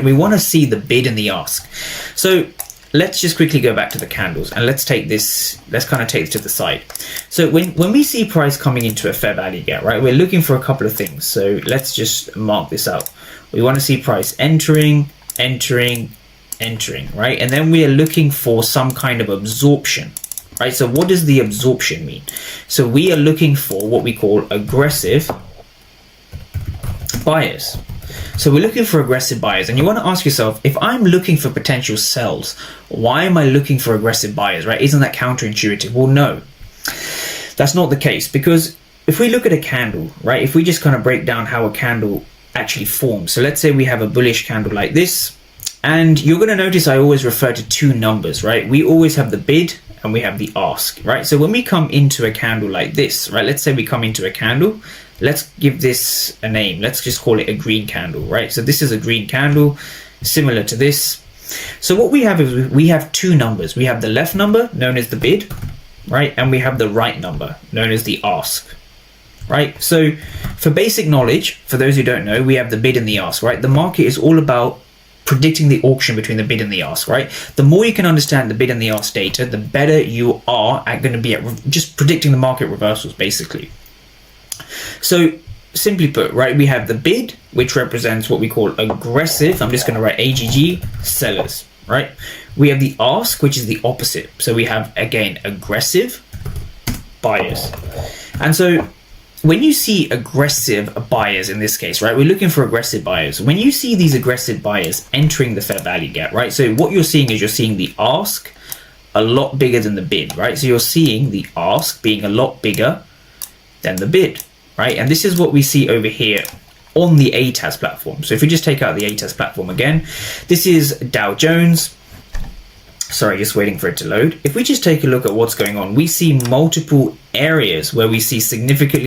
right? We want to see the bid and the ask. So let's just quickly go back to the candles and let's kind of take this to the side. So when we see price coming into a fair value gap, right, we're looking for a couple of things. So let's just mark this out. We want to see price entering, right? And then we are looking for some kind of absorption, right? So what does the absorption mean? So we are looking for what we call aggressive buyers. So we're looking for aggressive buyers, and you want to ask yourself, if I'm looking for potential sells, why am I looking for aggressive buyers, right? Isn't that counterintuitive? Well, no, that's not the case, because if we look at a candle, right, if we just kind of break down how a candle actually forms. So let's say we have a bullish candle like this, and you're going to notice I always refer to two numbers, right? We always have the bid and we have the ask, right? So when we come into a candle like this, right, let's say we come into a candle, let's give this a name. Let's just call it a green candle, right? So this is a green candle, similar to this. So what we have is we have two numbers. We have the left number, known as the bid, right? And we have the right number, known as the ask, right? So for basic knowledge, for those who don't know, we have the bid and the ask, right? The market is all about predicting the auction between the bid and the ask, right? The more you can understand the bid and the ask data, the better you are at going to be at just predicting the market reversals, basically. So simply put, right, we have the bid, which represents what we call aggressive. I'm just going to write AGG sellers, right? We have the ask, which is the opposite. So we have, again, aggressive buyers. And so when you see aggressive buyers in this case, right, we're looking for aggressive buyers. When you see these aggressive buyers entering the fair value gap, right, so what you're seeing is you're seeing the ask a lot bigger than the bid, right? So you're seeing the ask being a lot bigger than the bid, right? And this is what we see over here on the ATAS platform. So if we just take out the ATAS platform again, this is Dow Jones. Sorry, just waiting for it to load. If we just take a look at what's going on, we see multiple areas where we see significantly